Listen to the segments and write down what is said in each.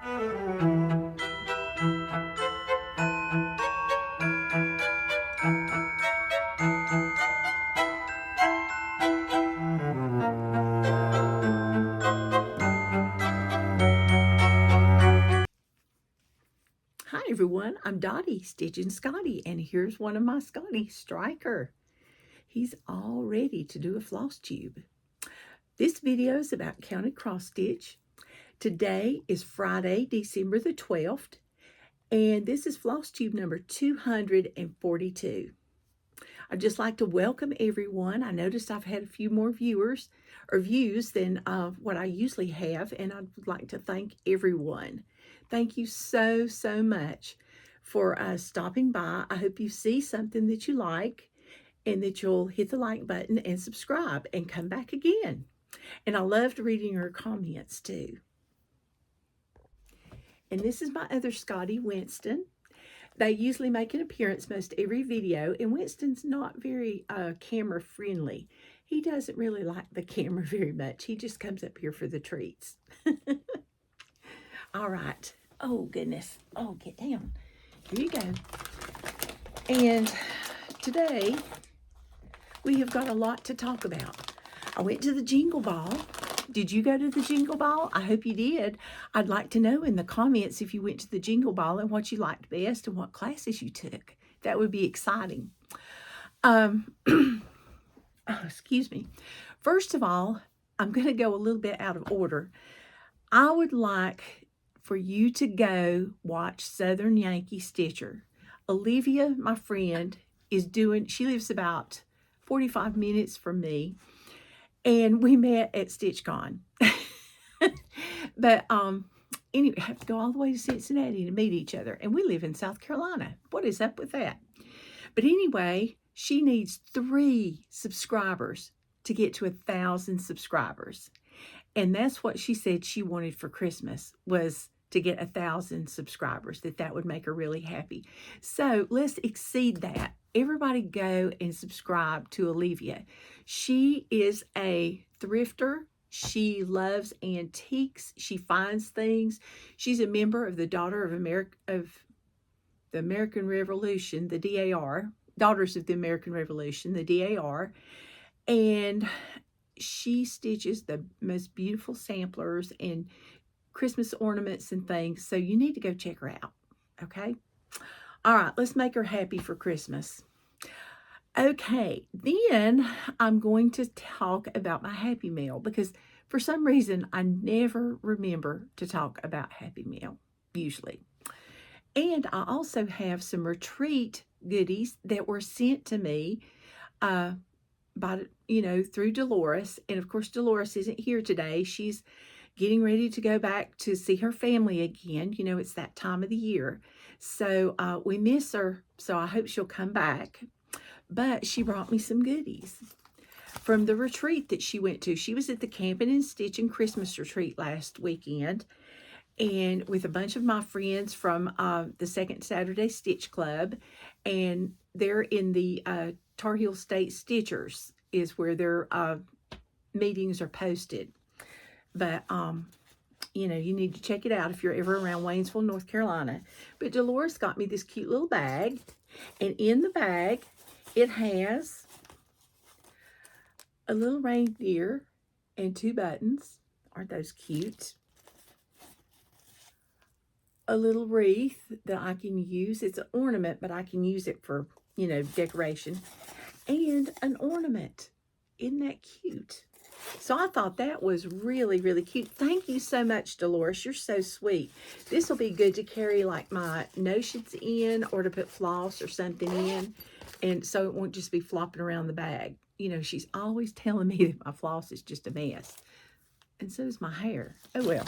Hi everyone, I'm Dottie, Stitchin Scotty, and here's one of my Scotty, Striker. He's all ready to do a floss tube. This video is about counted cross stitch. Today is Friday, December the 12th, and this is floss tube number 242. I'd just like to welcome everyone. I noticed I've had a few more viewers or views than what I usually have, and I'd like to thank everyone. Thank you so much for stopping by. I hope you see something that you like and that you'll hit the like button and subscribe and come back again. And I loved reading your comments too. And this is my other Scotty, Winston. They usually make an appearance most every video, and Winston's not very camera friendly. He doesn't really like the camera very much. He just comes up here for the treats. All right. Oh, goodness. Oh, get down. Here you go. And today, we have got a lot to talk about. I went to the Jingle Ball. Did you go to the Jingle Ball? I hope you did. I'd like to know in the comments if you went to the Jingle Ball and what you liked best and what classes you took. That would be exciting. Excuse me. First of all, I'm going to go a little bit out of order. I would like for you to go watch Southern Yankee Stitcher. Olivia, my friend, she lives about 45 minutes from me, and we met at StitchCon. But anyway, I have to go all the way to Cincinnati to meet each other, and we live in South Carolina. What is up with that? But anyway, she needs 3 subscribers to get to 1,000 subscribers. And that's what she said she wanted for Christmas, was to get 1,000 subscribers, that would make her really happy. So let's exceed that. Everybody go and subscribe to Olivia. She is a thrifter. She loves antiques. She finds things. She's a member of the the American Revolution, the DAR, Daughters of the American Revolution, the DAR. And she stitches the most beautiful samplers and Christmas ornaments and things. So you need to go check her out. Okay. All right. Let's make her happy for Christmas. Okay. Then I'm going to talk about my Happy Meal, because for some reason I never remember to talk about Happy Meal usually. And I also have some retreat goodies that were sent to me through Dolores. And of course, Dolores isn't here today. She's getting ready to go back to see her family again. You know, it's that time of the year. So we miss her. So I hope she'll come back. But she brought me some goodies from the retreat that she went to. She was at the Camping and Stitching Christmas retreat last weekend, and with a bunch of my friends from the Second Saturday Stitch Club. And they're in the Tar Heel State Stitchers is where their meetings are posted. But, you need to check it out if you're ever around Waynesville, North Carolina. But Dolores got me this cute little bag. And in the bag, it has a little reindeer and 2 buttons. Aren't those cute? A little wreath that I can use. It's an ornament, but I can use it for, decoration. And an ornament. Isn't that cute? So I thought that was really, really cute. Thank you so much, Dolores. You're so sweet. This will be good to carry like my notions in, or to put floss or something in. And so it won't just be flopping around the bag. She's always telling me that my floss is just a mess. And so is my hair. Oh, well.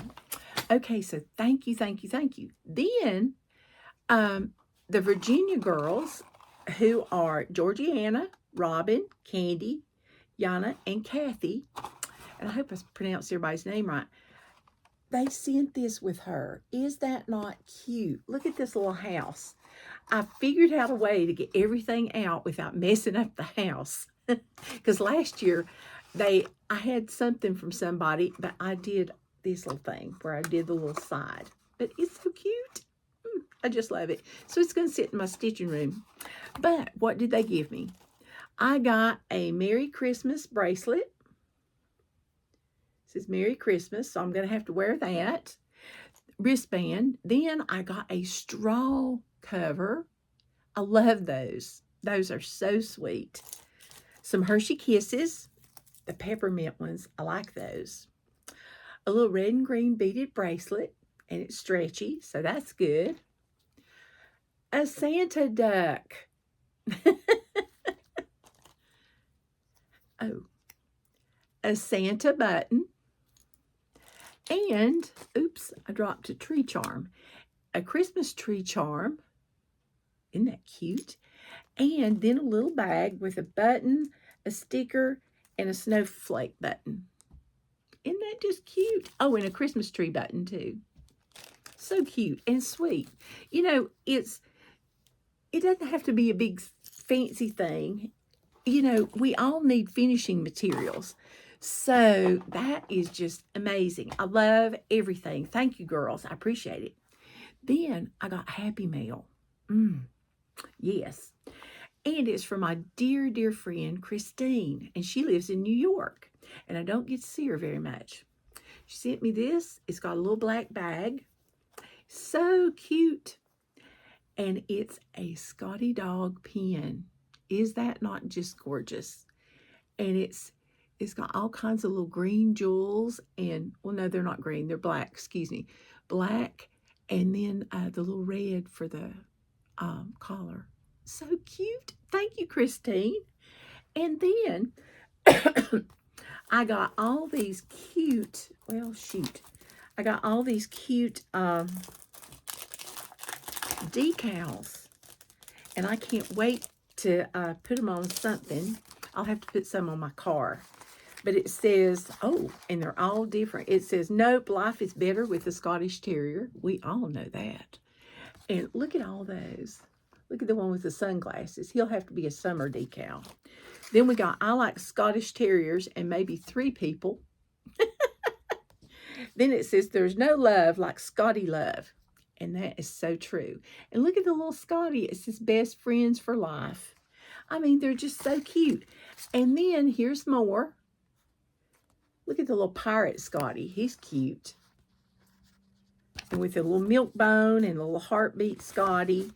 Okay, so thank you. Then the Virginia girls, who are Georgiana, Robin, Candy, Yana, and Kathy, and I hope I pronounced everybody's name right, they sent this with her. Is that not cute? Look at this little house. I figured out a way to get everything out without messing up the house. Because last year, I had something from somebody, but I did this little thing where I did the little side. but it's so cute. I just love it. So it's going to sit in my stitching room. But what did they give me? I got a Merry Christmas bracelet. It says Merry Christmas, so I'm going to have to wear that. Wristband. Then I got a straw cover. I love those. Those are so sweet. Some Hershey Kisses, the peppermint ones. I like those. A little red and green beaded bracelet, and it's stretchy, so that's good. A Santa duck. Oh, a Santa button. And, oops, I dropped a tree charm. A Christmas tree charm. Isn't that cute? And then a little bag with a button, a sticker, and a snowflake button. Isn't that just cute? Oh, and a Christmas tree button, too. So cute and sweet. You know, it doesn't have to be a big fancy thing. You know, we all need finishing materials. So that is just amazing. I love everything. Thank you, girls. I appreciate it. Then I got Happy Mail. Yes. And it's from my dear, dear friend, Christine. And she lives in New York. And I don't get to see her very much. She sent me this. It's got a little black bag. So cute. And it's a Scotty dog pen. Is that not just gorgeous? And it's got all kinds of little green jewels and, well, no, they're not green. They're black, excuse me. Black, and then the little red for the collar. So cute. Thank you, Christine. And then I got all these cute, well, shoot. I got all these cute decals. And I can't wait to put them on something. I'll have to put some on my car. But it says, oh, and they're all different. It says, nope, life is better with a Scottish Terrier. We all know that. And look at all those. Look at the one with the sunglasses. He'll have to be a summer decal. Then we got, I like Scottish Terriers and maybe 3 people. Then it says, there's no love like Scotty love. And that is so true. And look at the little Scotty. It says, best friends for life. I mean, they're just so cute. And then here's more. Look at the little pirate Scotty. He's cute. And with a little milk bone and a little heartbeat Scotty.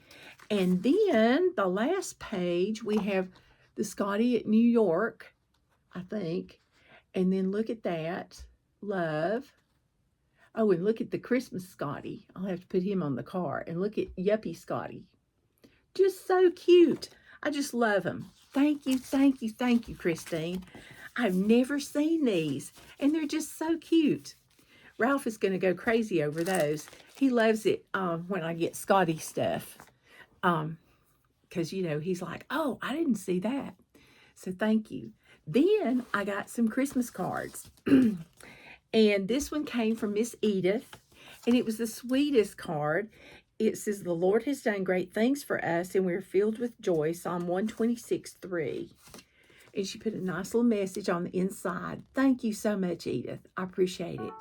And then the last page, we have the Scotty at New York, I think. And then look at that. Love. Oh, and look at the Christmas Scotty. I'll have to put him on the car. And look at Yuppie Scotty. Just so cute. I just love them. Thank you, thank you, thank you, Christine. I've never seen these, and they're just so cute. Ralph is going to go crazy over those. He loves it when I get Scotty stuff. Because, you know, he's like, oh, I didn't see that. So thank you. Then I got some Christmas cards. And this one came from Miss Edith. And it was the sweetest card. It says, the Lord has done great things for us, and we're filled with joy. Psalm 126:3. And she put a nice little message on the inside. Thank you so much, Edith. I appreciate it.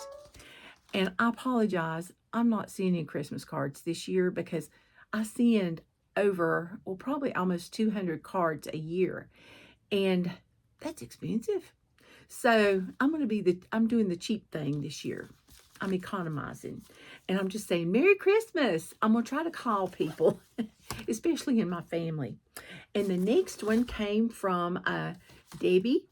And I apologize. I'm not sending Christmas cards this year because I send over, well, probably almost 200 cards a year. And that's expensive. So I'm doing the cheap thing this year. I'm economizing. And I'm just saying, Merry Christmas. I'm going to try to call people, especially in my family. And the next one came from Debbie.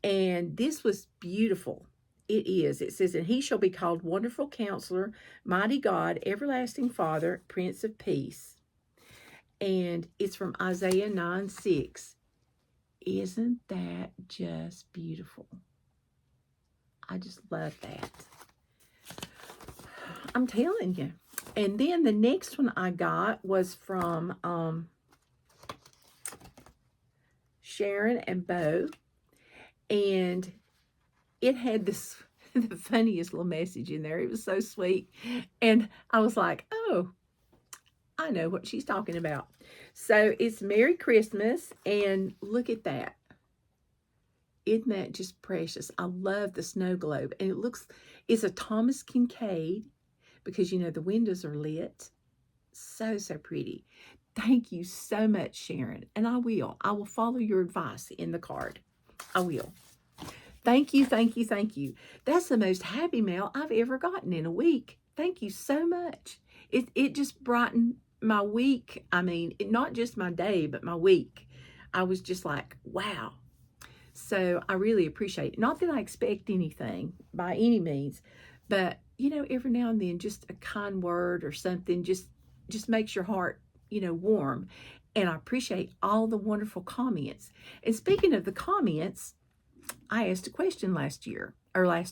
And this was beautiful. It is. It says, and he shall be called Wonderful Counselor, Mighty God, Everlasting Father, Prince of Peace. And it's from Isaiah 9:6. Isn't that just beautiful? I just love that. I'm telling you. And then the next one I got was from Sharon and Bo. And it had this, the funniest little message in there. It was so sweet. And I was like, oh, I know what she's talking about. So it's Merry Christmas. And look at that. Isn't that just precious? I love the snow globe. And it's a Thomas Kincaid, because, you know, the windows are lit. So, so pretty. Thank you so much, Sharon. And I will follow your advice in the card. I will. Thank you, thank you, thank you. That's the most happy mail I've ever gotten in a week. Thank you so much. It just brightened my week. I mean, not just my day, but my week. I was just like, wow. So I really appreciate it. Not that I expect anything by any means, but, you know, every now and then, just a kind word or something just makes your heart, you know, warm. And I appreciate all the wonderful comments. And speaking of the comments, I asked a question last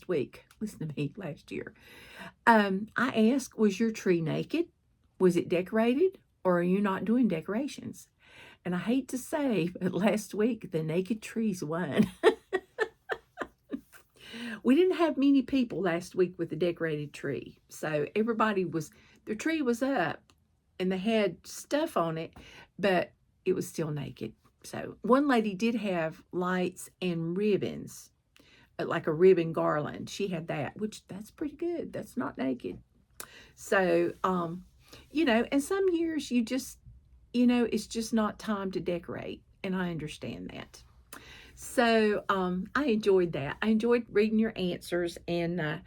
week. Listen to me, last year. I asked, was your tree naked? Was it decorated? Or are you not doing decorations? And I hate to say, but last week, the naked trees won. We didn't have many people last week with the decorated tree. So their tree was up and they had stuff on it, but it was still naked. So one lady did have lights and ribbons, like a ribbon garland. She had that, which that's pretty good. That's not naked. So, you know, and some years you just, you know, it's just not time to decorate. And I understand that. So, I enjoyed that. I enjoyed reading your answers, and I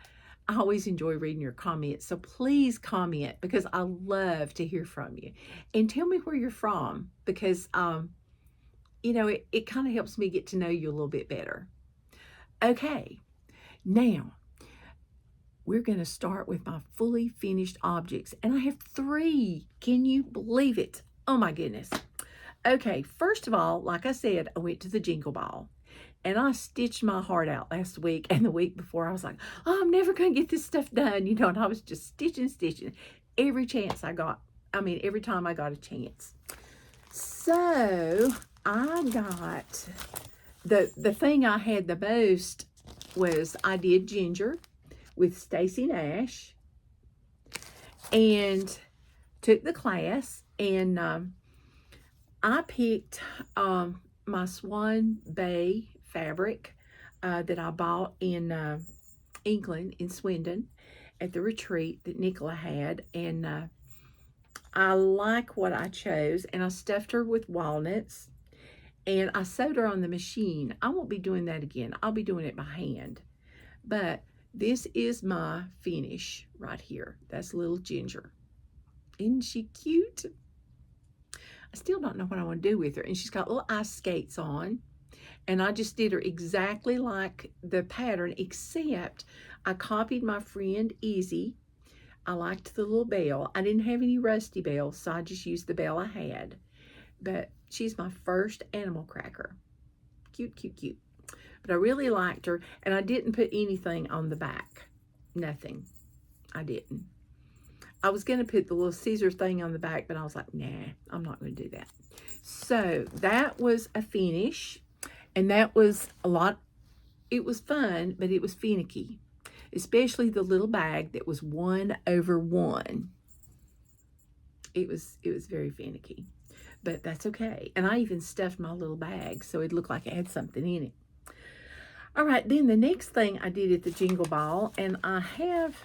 always enjoy reading your comments. So please comment, because I love to hear from you. And tell me where you're from, because, you know, it kind of helps me get to know you a little bit better. Okay, now we're going to start with my fully finished objects. And I have 3. Can you believe it? Oh my goodness. Okay, first of all, like I said, I went to the Jingle Ball. And I stitched my heart out last week. And the week before, I was like, oh, I'm never going to get this stuff done. You know, and I was just stitching every chance I got. I mean, every time I got a chance. So I got, the thing I had the most was I did Ginger with Stacy Nash, and took the class, and I picked my Swan Bay fabric that I bought in England, in Swindon, at the retreat that Nicola had, and I like what I chose, and I stuffed her with walnuts, and I sewed her on the machine. I won't be doing that again. I'll be doing it by hand, but this is my finish right here. That's little Ginger. Isn't she cute? I still don't know what I want to do with her. And she's got little ice skates on. And I just did her exactly like the pattern, except I copied my friend Izzy. I liked the little bell. I didn't have any rusty bells, so I just used the bell I had. But she's my first animal cracker. Cute, cute, cute. But I really liked her, and I didn't put anything on the back. Nothing. I didn't. I was going to put the little Caesar thing on the back, but I was like, nah, I'm not going to do that. So that was a finish, and that was a lot. It was fun, but it was finicky, especially the little bag that was 1/1. It was very finicky, but that's okay. And I even stuffed my little bag so it looked like it had something in it. All right, then the next thing I did at the Jingle Ball, and I have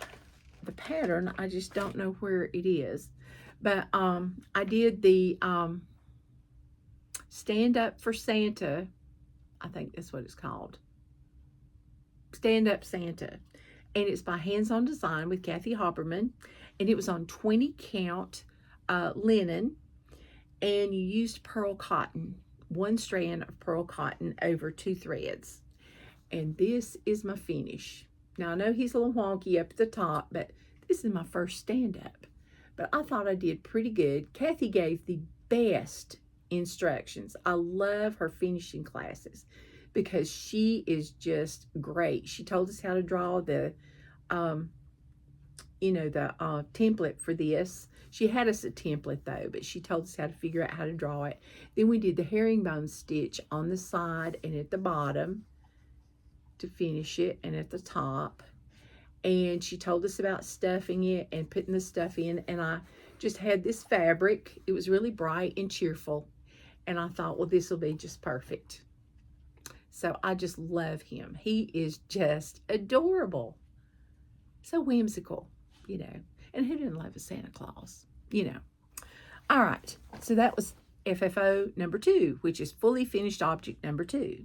the pattern, I just don't know where it is, but I did the Stand Up for Santa. I think that's what it's called. Stand Up Santa. And it's by Hands On Design with Kathy Hopperman. And it was on 20 count linen. And you used pearl cotton, 1 strand of pearl cotton over 2 threads. And this is my finish. Now, I know he's a little wonky up at the top, but this is my first stand-up. But I thought I did pretty good. Kathy gave the best instructions. I love her finishing classes because she is just great. She told us how to draw the, template for this. She had us a template, though, but she told us how to figure out how to draw it. Then we did the herringbone stitch on the side and at the bottom to finish it, and at the top. And she told us about stuffing it and putting the stuff in, and I just had this fabric. It was really bright and cheerful, and I thought, well, this will be just perfect. So I just love him. He is just adorable. So whimsical, you know. And who didn't love a Santa Claus? You know. All right. So that was FFO number 2, which is fully finished object number 2.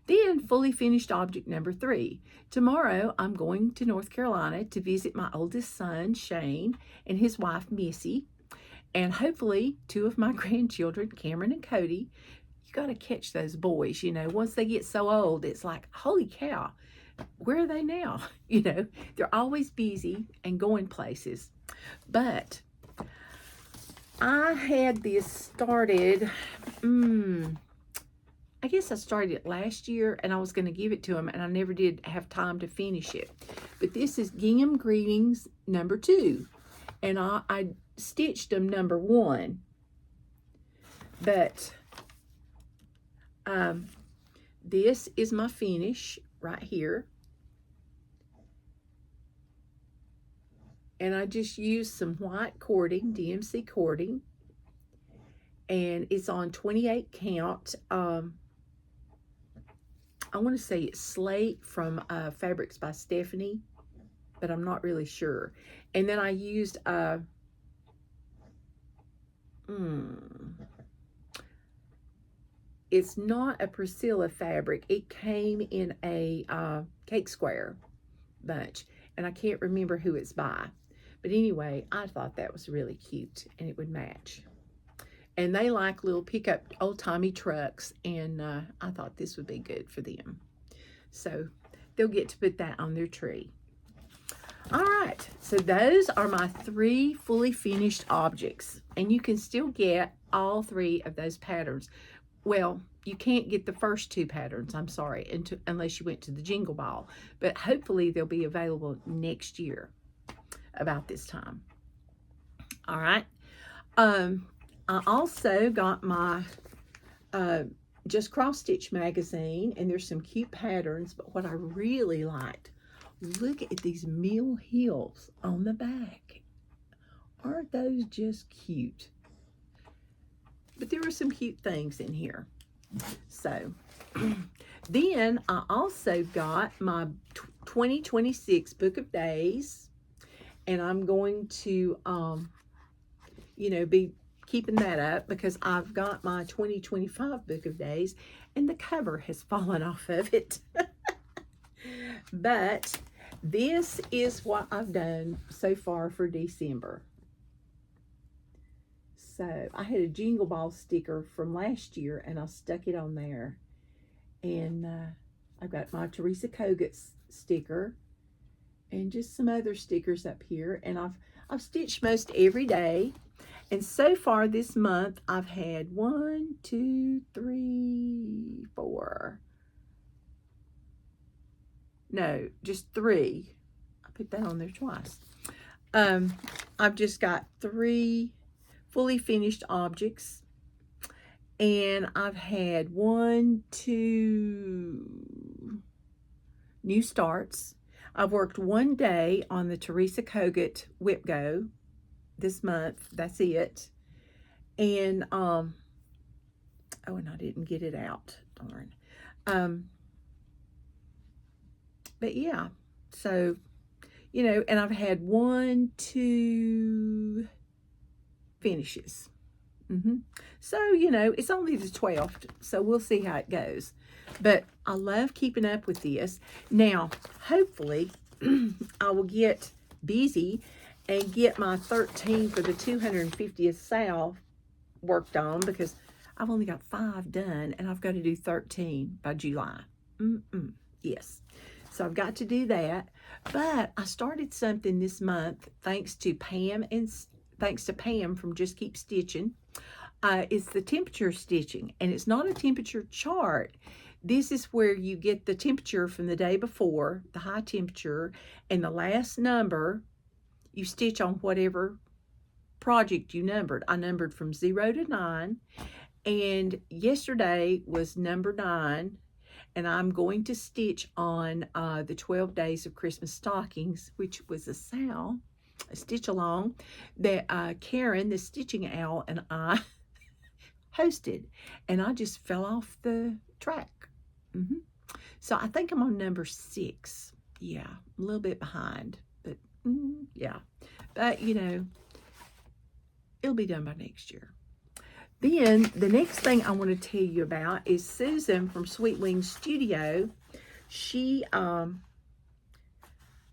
Then fully finished object number 3. Tomorrow I'm going to North Carolina to visit my oldest son, Shane, and his wife, Missy. And hopefully 2 of my grandchildren, Cameron and Cody. You got to catch those boys, you know. Once they get so old, it's like, holy cow, where are they now? You know, they're always busy and going places. But I had this started, I guess I started it last year, and I was going to give it to him, and I never did have time to finish it. But this is Gingham Greetings number 2, and I stitched them number 1. But this is my finish right here. And I just used some white cording, DMC cording. And it's on 28 count. I want to say it's Slate from Fabrics by Stephanie, but I'm not really sure. And then I used it's not a Priscilla fabric. It came in a cake square bunch, and I can't remember who it's by. But anyway, I thought that was really cute, and it would match. And they like little pickup old-timey trucks, and I thought this would be good for them. So they'll get to put that on their tree. All right, so those are my 3 fully finished objects, and you can still get all 3 of those patterns. Well, you can't get the first 2 patterns, I'm sorry, unless you went to the Jingle Ball, but hopefully they'll be available next year about this time. All right. I also got my Just Cross Stitch magazine, and there's some cute patterns, but what I really liked, look at these mill heels on the back. Aren't those just cute? But there were some cute things in here. So then I also got my 2026 Book of Days, and I'm going to you know, be keeping that up because I've got my 2025 Book of Days, and the cover has fallen off of it. But this is what I've done so far for December. So I had a Jingle Ball sticker from last year, and I stuck it on there. And I've got my Teresa Kogut sticker and just some other stickers up here. And I've stitched most every day. And so far this month, I've had 1, 2, 3, 4. No, just 3. I put that on there twice. I've just got 3 fully finished objects, and I've had 1, 2 new starts. I've worked 1 day on the Teresa Kogut Whip Go this month. That's it. And oh, and I didn't get it out, darn. But yeah, so you know, and I've had 1, 2 finishes. So, you know, it's only the 12th, so we'll see how it goes. But I love keeping up with this. Now, hopefully, I will get busy and get my 13 for the 250th SAL worked on, because I've only got 5 done, and I've got to do 13 by July. Yes. So I've got to do that. But I started something this month thanks to Pam from Just Keep Stitching. It's the temperature stitching, and it's not a temperature chart. This is where you get the temperature from the day before, the high temperature, and the last number you stitch on whatever project you numbered. I numbered from 0 to 9, and yesterday was number 9, and I'm going to stitch on the 12 Days of Christmas Stockings, which was a SAL, a stitch along, that Karen, the Stitching Owl, and I hosted, and I just fell off the track. So I think I'm on number 6. Yeah, I'm a little bit behind, but Yeah. But, you know, it'll be done by next year. Then the next thing I want to tell you about is Susan from Sweet Wings Studio. She, I'm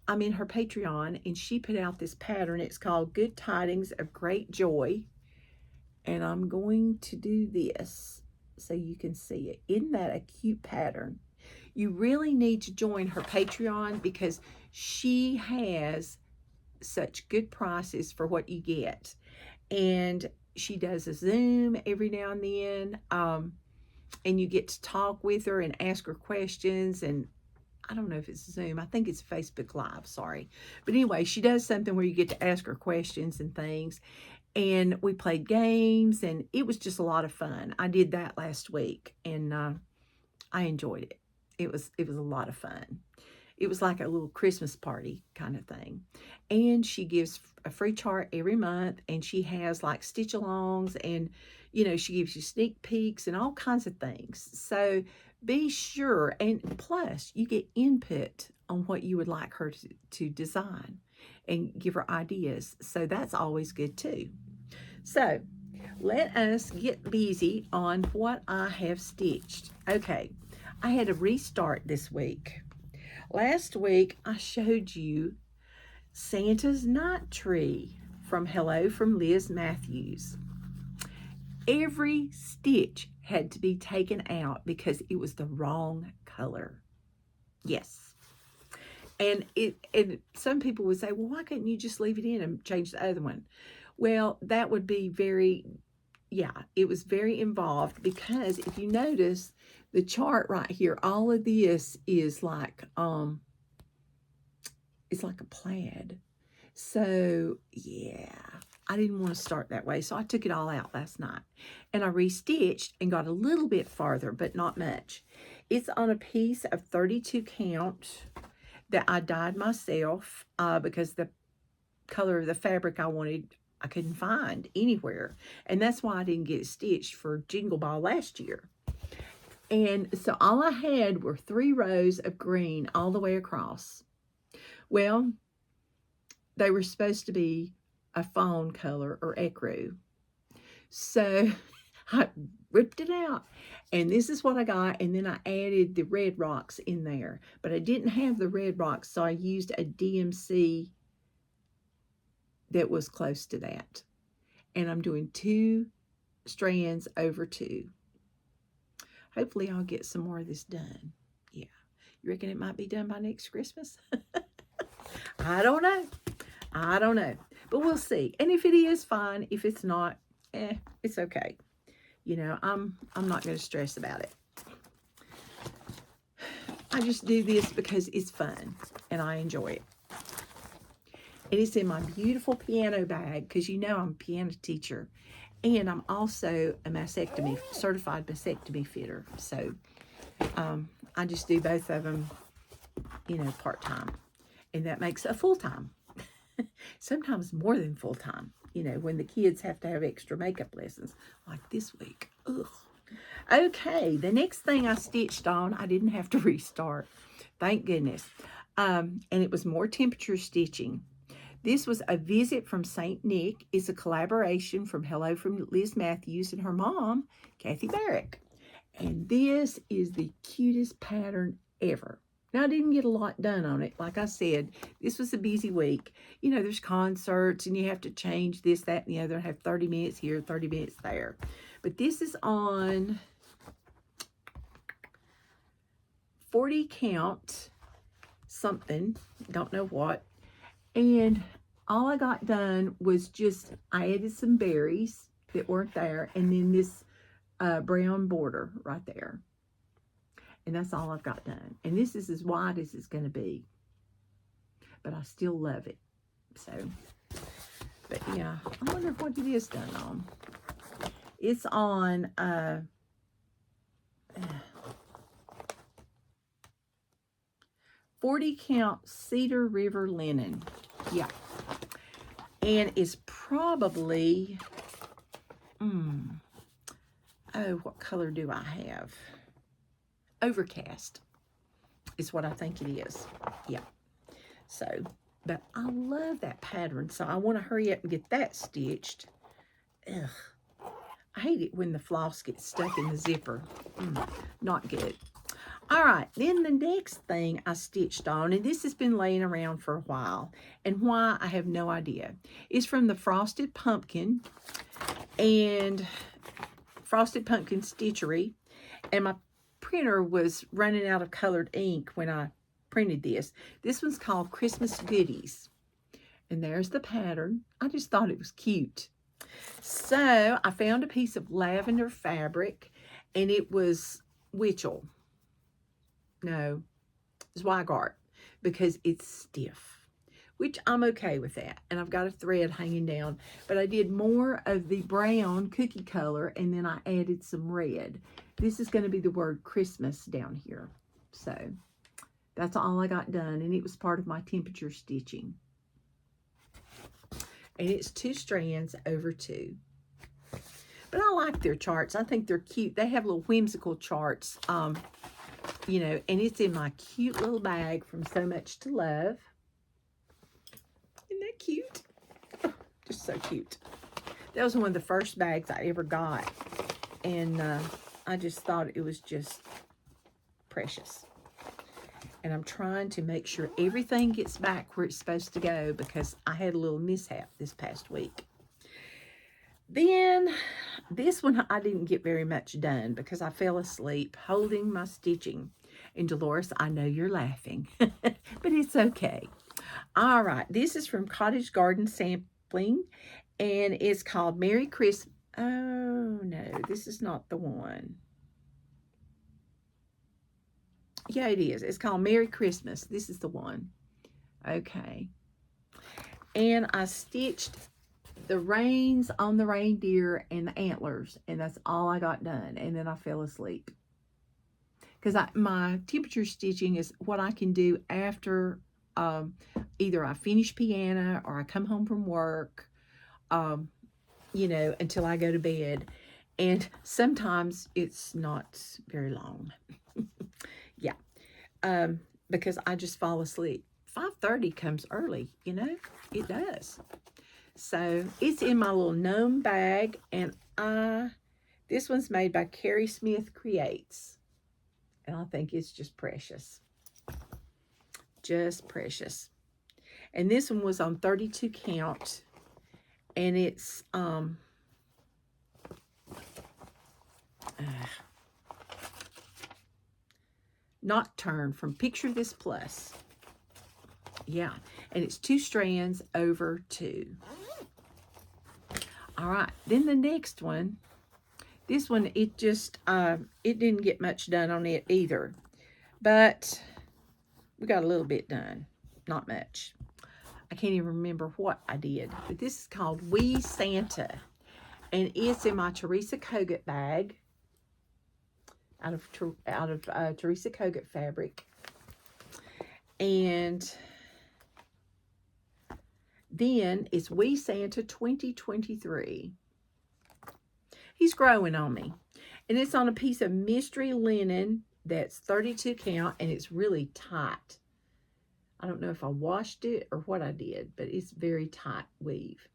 in her Patreon, and she put out this pattern. It's called Good Tidings of Great Joy. And I'm going to do this so you can see it. Isn't that a cute pattern? You really need to join her Patreon because she has such good prices for what you get. And she does a Zoom every now and then. And you get to talk with her and ask her questions. And I don't know if it's Zoom. I think it's Facebook Live, sorry. But anyway, she does something where you get to ask her questions and things. And we played games, and it was just a lot of fun. I did that last week, and I enjoyed it. It was a lot of fun. It was like a little Christmas party kind of thing. And she gives a free chart every month, and she has like stitch-alongs, and, you know, she gives you sneak peeks and all kinds of things. So be sure, and plus you get input on what you would like her to design and give her ideas. So that's always good too. So let us get busy on what I have stitched. Okay, I had a restart this week. Last week I showed you Santa's Night Tree from Hello from Liz Mathews. Every stitch had to be taken out because it was the wrong color. Yes. And some people would say, well, why couldn't you just leave it in and change the other one? Well, that would be it was very involved, because if you notice the chart right here, all of this is like, it's like a plaid. So, yeah, I didn't want to start that way. So I took it all out last night, and I restitched and got a little bit farther, but not much. It's on a piece of 32 count that I dyed myself because the color of the fabric I wanted, I couldn't find anywhere. And that's why I didn't get it stitched for Jingle Ball last year. And so all I had were 3 rows of green all the way across. Well, they were supposed to be a fawn color or ecru. So I ripped it out, and this is what I got. And then I added the red rocks in there, but I didn't have the red rocks, so I used a DMC that was close to that. And I'm doing 2 strands over 2. Hopefully I'll get some more of this done. Yeah. You reckon it might be done by next Christmas? I don't know. But we'll see. And if it is, fine. If it's not, it's okay. You know, I'm not going to stress about it. I just do this because it's fun and I enjoy it. And it's in my beautiful piano bag, because you know I'm a piano teacher, and I'm also a certified mastectomy fitter. So I just do both of them, you know, part-time, and that makes a full-time. Sometimes more than full-time, you know, when the kids have to have extra makeup lessons, like this week. Ugh. Okay, the next thing I stitched on, I didn't have to restart. Thank goodness. And it was more temperature stitching. This was A Visit from St. Nick. It's a collaboration from Hello from Liz Mathews and her mom, Kathy Barrick. And this is the cutest pattern ever. Now, I didn't get a lot done on it. Like I said, this was a busy week. You know, there's concerts, and you have to change this, that, and the other, and have 30 minutes here, 30 minutes there. But this is on 40 count something, don't know what. And all I got done was just, I added some berries that weren't there, and then this brown border right there. And that's all I've got done. And this is as wide as it's going to be. But I still love it. So, but yeah, I wonder what it is done on. It's on 40 count Cedar River linen. Yeah. And it's probably, oh, what color do I have? Overcast is what I think it is. Yeah. So But I love that pattern, so I want to hurry up and get that stitched. Ugh. I hate it when the floss gets stuck in the zipper. Not good. All right, then the next thing I stitched on, and this has been laying around for a while, and why I have no idea, is from the Frosted Pumpkin and Frosted Pumpkin Stitchery, and my printer was running out of colored ink when I printed this. This one's called Christmas Goodies, and there's the pattern. I just thought it was cute. So I found a piece of lavender fabric, and it was Witchell. No, Zweigart, because it's stiff, which I'm okay with that. And I've got a thread hanging down, but I did more of the brown cookie color, and then I added some red. This is going to be the word Christmas down here. So that's all I got done, and it was part of my temperature stitching. And it's 2 strands over 2. But I like their charts. I think they're cute. They have little whimsical charts. You know, and it's in my cute little bag from So Much to Love. Isn't that cute? Oh, just so cute. That was one of the first bags I ever got. And I just thought it was just precious. And I'm trying to make sure everything gets back where it's supposed to go, because I had a little mishap this past week. Then this one I didn't get very much done because I fell asleep holding my stitching. And Dolores, I know you're laughing, but it's okay. All right, this is from Cottage Garden Sampling, and it's called Merry Christmas. Oh, no, this is not the one. Yeah, it is. It's called Merry Christmas. This is the one. Okay. And I stitched the reins on the reindeer and the antlers, and that's all I got done. And then I fell asleep. Because my temperature stitching is what I can do after either I finish piano or I come home from work, you know, until I go to bed. And sometimes it's not very long. Yeah. Because I just fall asleep. 5:30 comes early, you know. It does. So it's in my little gnome bag, and this one's made by Carrie Smith Creates. And I think it's just precious. Just precious. And this one was on 32 count. And it's Nocturne from Picture This Plus. Yeah. And it's 2 strands over 2. All right. Then the next one. This one, it just, it didn't get much done on it either. But we got a little bit done. Not much. I can't even remember what I did. But this is called Wee Santa. And it's in my Teresa Kogut bag. Out of Teresa Kogut fabric. And then it's Wee Santa 2023. He's growing on me. And it's on a piece of mystery linen that's 32 count, and it's really tight. I don't know if I washed it or what I did, but it's very tight weave.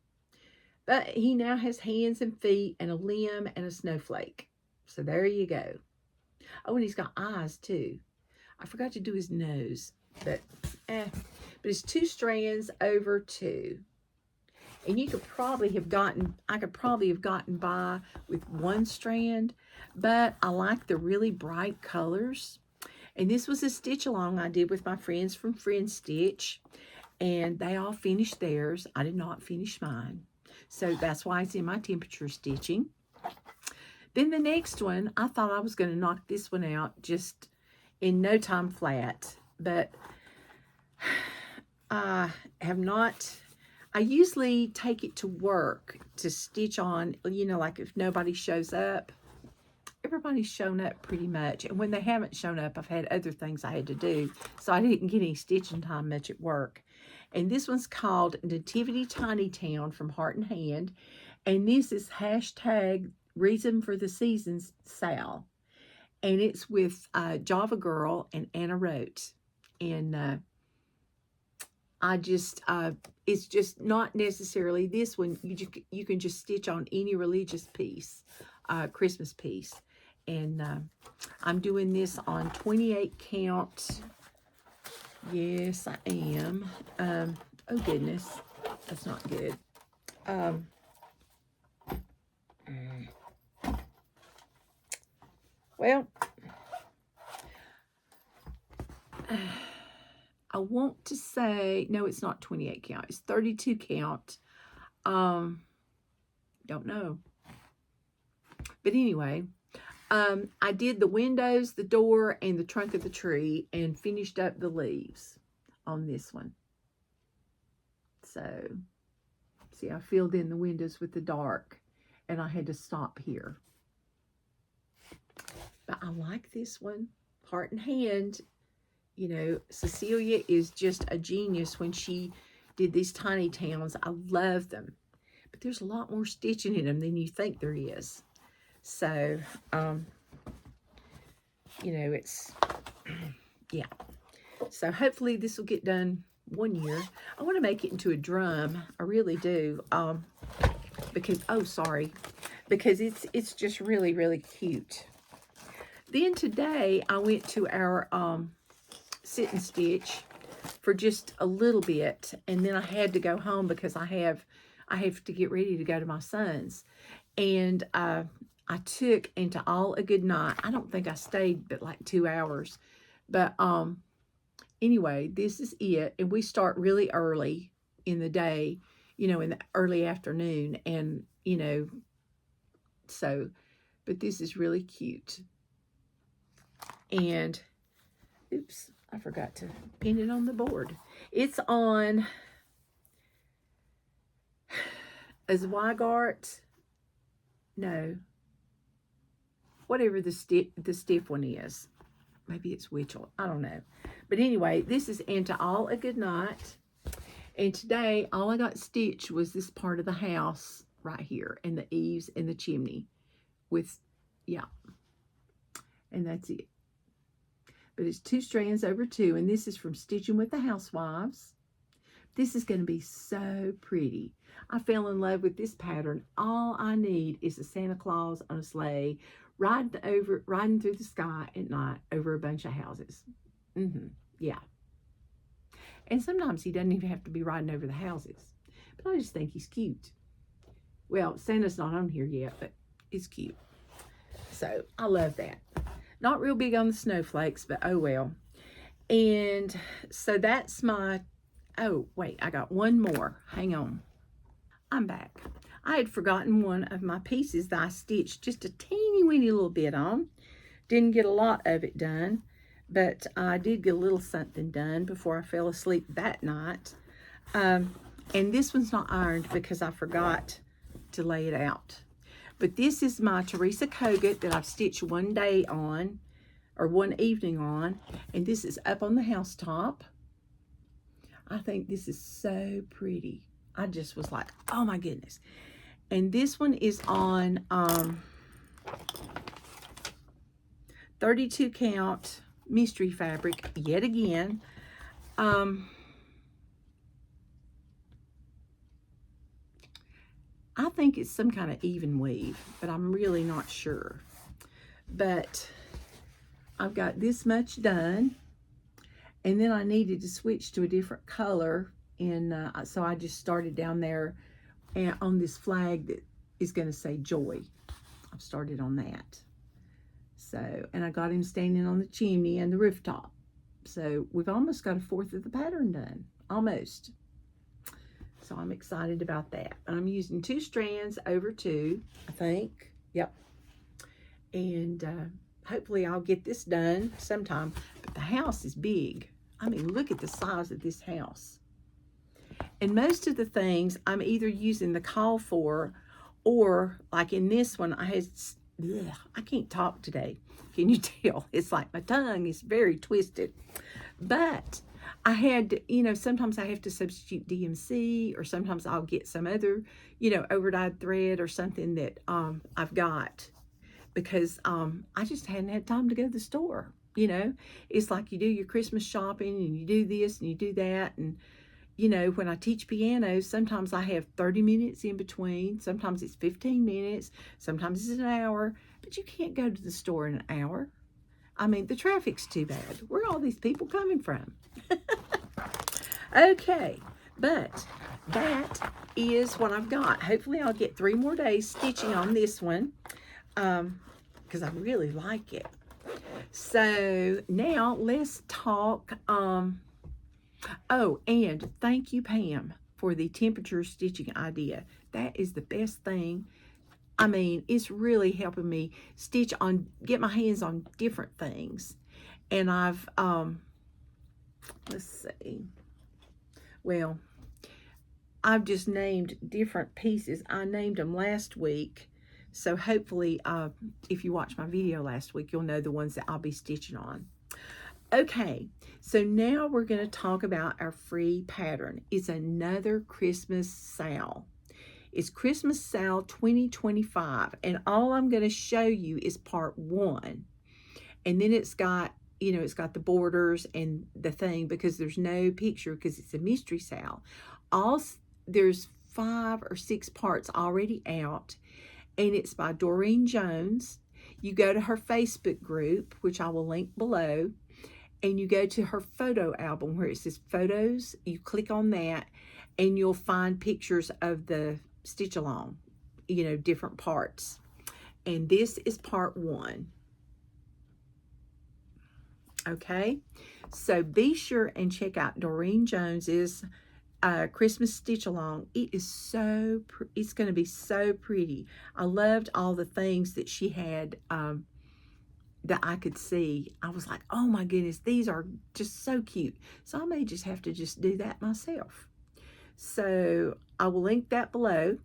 But he now has hands and feet and a limb and a snowflake. So there you go. Oh, and he's got eyes too. I forgot to do his nose, but it's 2 strands over 2. And you could probably have gotten, I could probably have gotten by with 1 strand, but I like the really bright colors. And this was a stitch along I did with my friends from Friend Stitch, and they all finished theirs. I did not finish mine. So that's why it's in my temperature stitching. Then the next one, I thought I was going to knock this one out just in no time flat, but I have not. I usually take it to work to stitch on, you know, like if nobody shows up. Everybody's shown up pretty much. And when they haven't shown up, I've had other things I had to do. So I didn't get any stitching time much at work. And this one's called Nativity Tiny Town from Heart and Hand. And this is hashtag Reason for the Seasons SAL. And it's with Java Girl and Anna Rote. And I just, it's just not necessarily this one. You can just stitch on any religious piece, Christmas piece. And I'm doing this on 28 count. Yes, I am. Oh goodness, that's not good. Well, I want to say, no, it's not 28 count. It's 32 count. Don't know. But anyway, I did the windows, the door, and the trunk of the tree, and finished up the leaves on this one. So, see, I filled in the windows with the dark, and I had to stop here. But I like this one, heart and hand. You know, Cecilia is just a genius when she did these tiny towns. I love them. But there's a lot more stitching in them than you think there is. So, you know, it's, yeah. So hopefully this will get done one year. I want to make it into a drum. I really do. Because, oh, sorry. Because it's just really, really cute. Then today I went to our sit and stitch for just a little bit, and then I had to go home because I have to get ready to go to my son's. And I took into all a good night. I don't think I stayed but like 2 hours. But anyway, this is it. And we start really early in the day, you know, in the early afternoon. And, you know, so, but this is really cute. And, oops, I forgot to pin it on the board. It's on a Zweigart, no, whatever the stiff one is. Maybe it's Witchell, I don't know. But anyway, this is Into All a Good Night. And today, all I got stitched was this part of the house right here, and the eaves and the chimney with, yeah. And that's it. But it's 2 strands over 2, and this is from Stitchin with the Housewives. This is going to be so pretty. I fell in love with this pattern. All I need is a Santa Claus on a sleigh riding through the sky at night over a bunch of houses. Yeah. And sometimes he doesn't even have to be riding over the houses. But I just think he's cute. Well, Santa's not on here yet, but it's cute. So I love that. Not real big on the snowflakes, but oh well. And so that's my, oh, wait, I got one more. Hang on. I'm back. I had forgotten one of my pieces that I stitched just a teeny weeny little bit on. Didn't get a lot of it done, but I did get a little something done before I fell asleep that night. And this one's not ironed because I forgot to lay it out. But this is my Teresa Kogut that I've stitched one day on, or one evening on. And this is up on the housetop. I think this is so pretty. I just was like, oh my goodness. And this one is on 32 count mystery fabric yet again. I think it's some kind of even weave, but I'm really not sure. But I've got this much done, and then I needed to switch to a different color, and so I just started down there and on this flag that is going to say joy. I've started on that. So, and I got him standing on the chimney and the rooftop. So we've almost got 1/4 of the pattern done, almost. So I'm excited about that. I'm using 2 strands over 2, I think. Yep. And hopefully I'll get this done sometime. But the house is big. I mean, look at the size of this house. And most of the things I'm either using the call for, or like in this one, I can't talk today. Can you tell? It's like my tongue is very twisted. But I had, you know, sometimes I have to substitute DMC, or sometimes I'll get some other, you know, overdyed thread or something that I've got, because I just hadn't had time to go to the store. You know, it's like you do your Christmas shopping and you do this and you do that, and you know, when I teach piano, sometimes I have 30 minutes in between. Sometimes it's 15 minutes. Sometimes it's an hour. But you can't go to the store in an hour. I mean, the traffic's too bad. Where are all these people coming from? Okay, but that is what I've got. Hopefully I'll get 3 more days stitching on this one because I really like it. So now let's talk. Oh, and thank you, Pam, for the temperature stitching idea. That is the best thing. I mean, it's really helping me stitch on, get my hands on different things. And I've, let's see. Well, I've just named different pieces. I named them last week. So hopefully, if you watched my video last week, you'll know the ones that I'll be stitching on. Okay, so now we're going to talk about our free pattern. It's another Christmas SAL. It's Christmas SAL 2025, and all I'm going to show you is part 1. And then it's got, you know, it's got the borders and the thing because there's no picture because it's a mystery SAL. There's 5 or 6 parts already out, and it's by Dorene Jones. You go to her Facebook group, which I will link below, and you go to her photo album where it says photos. You click on that, and you'll find pictures of the stitch along, you know, different parts. And this is part 1. Okay, so be sure and check out Dorene Jones's Christmas stitch along. It is so it's going to be so pretty. I loved all the things that she had that I could see. I was like, oh my goodness, these are just so cute. So I may just have to just do that myself. So I will link that below.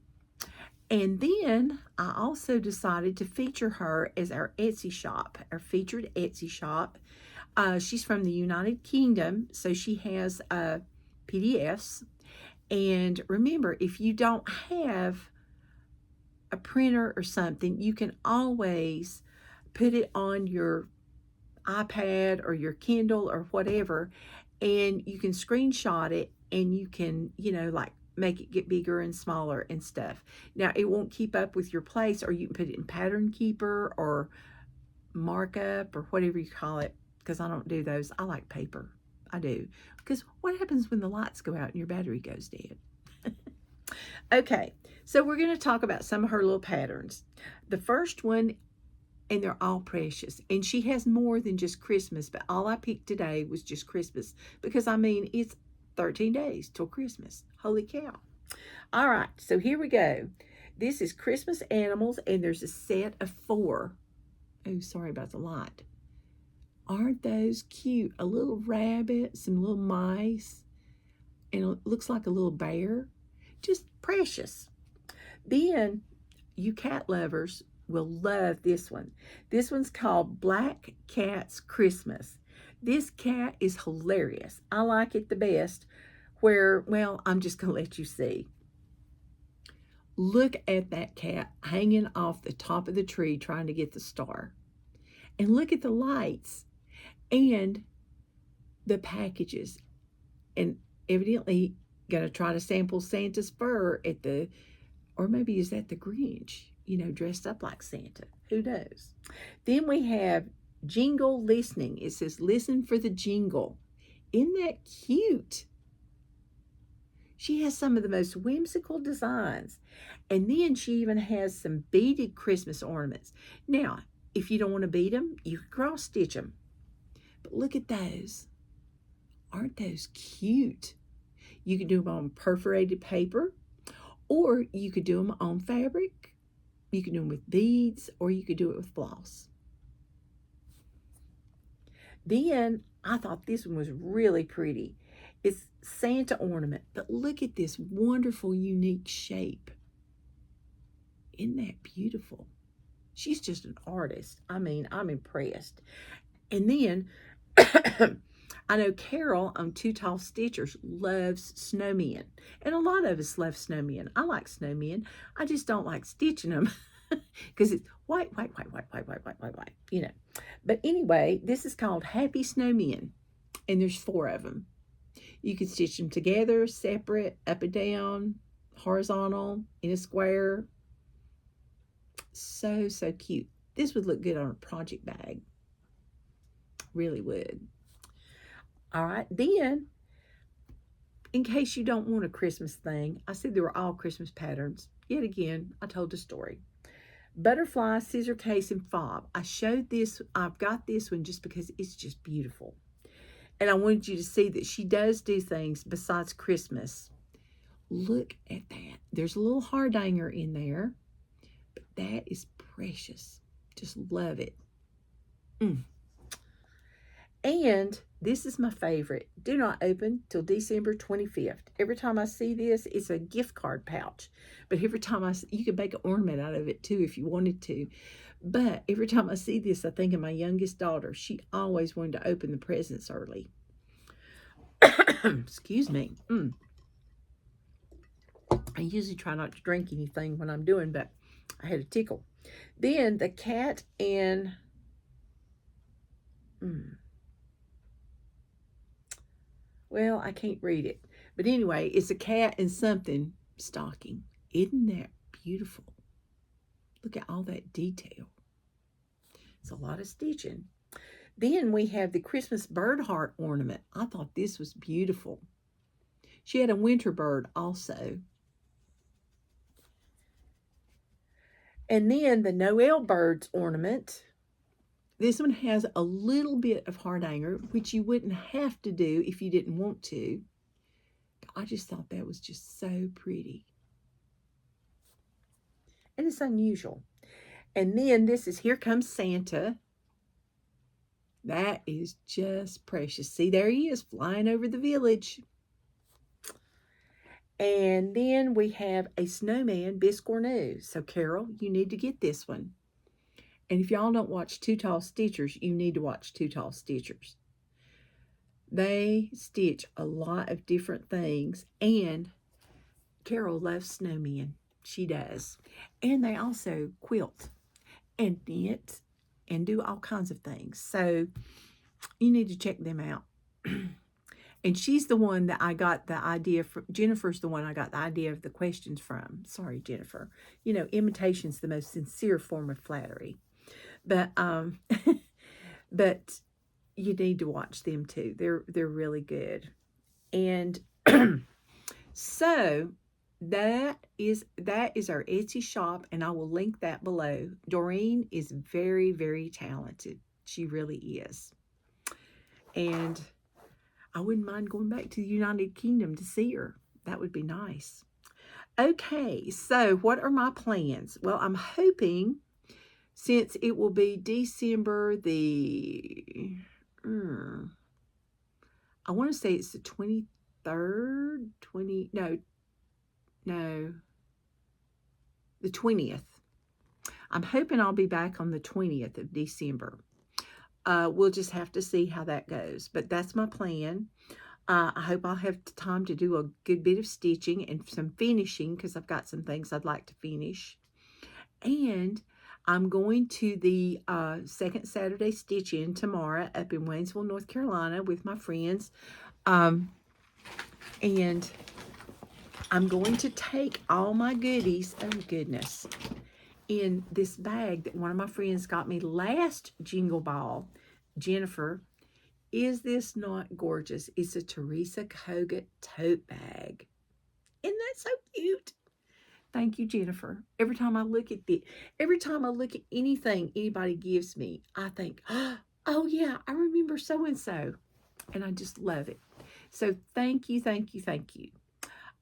And then I also decided to feature her as our Etsy shop, our featured Etsy shop. She's from the United Kingdom, so she has PDFs. And remember, if you don't have a printer or something, you can always put it on your iPad or your Kindle or whatever, and you can screenshot it, and you can, you know, like make it get bigger and smaller and stuff. Now, it won't keep up with your place, or you can put it in Pattern Keeper or Markup or whatever you call it, because I don't do those. I like paper. I do. Because what happens when the lights go out and your battery goes dead? Okay, so we're going to talk about some of her little patterns. The first one, and they're all precious. And she has more than just Christmas, but all I picked today was just Christmas. Because, I mean, it's 13 days till Christmas. Holy cow. All right, so here we go. This is Christmas Animals, and there's a set of 4. Oh, sorry about the light. Aren't those cute? A little rabbit, some little mice, and it looks like a little bear. Just precious. Then, you cat lovers will love this one. This one's called Black Cat's Christmas. This cat is hilarious. I like it the best where, well, I'm just going to let you see. Look at that cat hanging off the top of the tree trying to get the star. And look at the lights and the packages. And evidently going to try to sample Santa's fur at the, or maybe is that the Grinch, you know, dressed up like Santa. Who knows? Then we have Jingle Listening. It says, listen for the jingle. Isn't that cute? She has some of the most whimsical designs. And then she even has some beaded Christmas ornaments. Now, if you don't want to bead them, you can cross stitch them. But look at those. Aren't those cute? You could do them on perforated paper, or you could do them on fabric. You could do them with beads, or you could do it with floss. Then I thought this one was really pretty. It's Santa ornament, but look at this wonderful, unique shape. Isn't that beautiful? She's just an artist. I mean, I'm impressed. And then, I know Carol on Two Tall Stitchers loves snowmen. And a lot of us love snowmen. I like snowmen. I just don't like stitching them because it's white, you know. But anyway, this is called Happy Snowmen. And there's 4 of them. You can stitch them together, separate, up and down, horizontal, in a square. So, so cute. This would look good on a project bag. Really would. All right, then, in case you don't want a Christmas thing, I said they were all Christmas patterns. Yet again, I told a story. Butterfly, scissor case, and fob. I showed this. I've got this one just because it's just beautiful. And I wanted you to see that she does do things besides Christmas. Look at that. There's a little hardanger in there. But that is precious. Just love it. And this is my favorite. Do not open till December 25th. Every time I see this, it's a gift card pouch. But every time you could make an ornament out of it too if you wanted to. But every time I see this, I think of my youngest daughter. She always wanted to open the presents early. Excuse me. I usually try not to drink anything when I'm doing, but I had a tickle. Then the cat and... well, I can't read it. But anyway, it's a cat and something stocking. Isn't that beautiful? Look at all that detail. It's a lot of stitching. Then we have the Christmas bird heart ornament. I thought this was beautiful. She had a winter bird also. And then the Noel birds ornament. This one has a little bit of hardanger, which you wouldn't have to do if you didn't want to. I just thought that was just so pretty. And it's unusual. And then this is Here Comes Santa. That is just precious. See, there he is flying over the village. And then we have a snowman, Biscornu. So, Carol, you need to get this one. And if y'all don't watch Two Tall Stitchers, you need to watch Two Tall Stitchers. They stitch a lot of different things. And Carol loves snowmen. She does. And they also quilt and knit and do all kinds of things. So you need to check them out. And she's the one that I got the idea from. Jennifer's the one I got the idea of the questions from. Sorry, Jennifer. You know, imitation's the most sincere form of flattery. But but you need to watch them too. They're really good. And so that is our Etsy shop, and I will link that below. Dorene is very, very talented. She really is. And I wouldn't mind going back to the United Kingdom to see her. That would be nice. Okay, so what are my plans? Well, I'm hoping, since it will be December the, I want to say it's the 23rd, the 20th. I'm hoping I'll be back on the 20th of December. We'll just have to see how that goes. But that's my plan. I hope I'll have time to do a good bit of stitching and some finishing, because I've got some things I'd like to finish. And I'm going to the second Saturday Stitch-In tomorrow up in Waynesville, North Carolina with my friends. And I'm going to take all my goodies, oh goodness, in this bag that one of my friends got me last Jingle Ball. Jennifer, is this not gorgeous? It's a Teresa Kogut tote bag. Isn't that so cute? Thank you, Jennifer. Every time I look at anything anybody gives me, I think, oh yeah, I remember so-and-so. And I just love it. So thank you, thank you, thank you.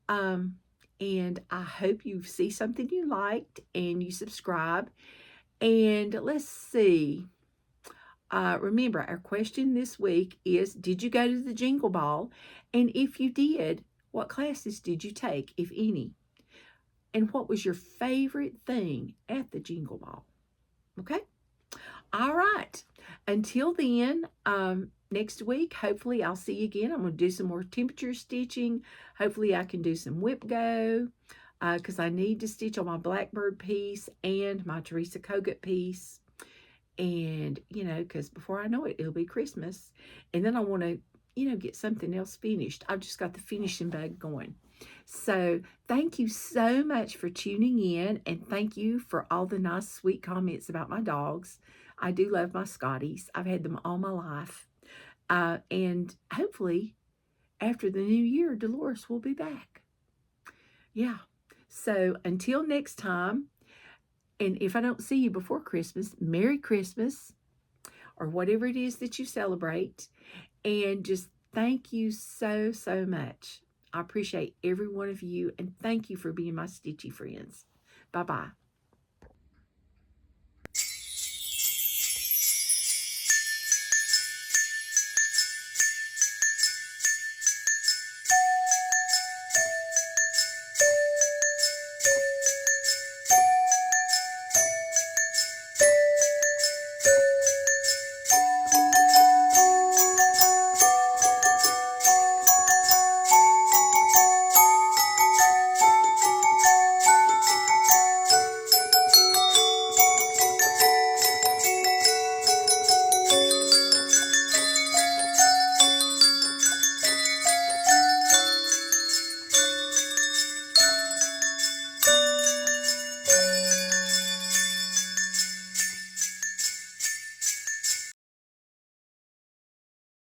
And I hope you see something you liked and you subscribe. And let's see. Remember, our question this week is, did you go to the Jingle Ball? And if you did, what classes did you take, if any? And what was your favorite thing at the Jingle Ball? Okay? All right. Until then, next week, hopefully I'll see you again. I'm going to do some more temperature stitching. Hopefully I can do some whip go, because I need to stitch on my Blackbird piece and my Teresa Kogut piece. And, you know, because before I know it, it'll be Christmas. And then I want to get something else finished. I've just got the finishing bug going. So thank you so much for tuning in, and thank you for all the nice, sweet comments about my dogs. I do love my Scotties. I've had them all my life. And hopefully after the new year, Dolores will be back. Yeah. So until next time, and if I don't see you before Christmas, Merry Christmas, or whatever it is that you celebrate. And just thank you so, so much. I appreciate every one of you, and thank you for being my stitchy friends. Bye-bye.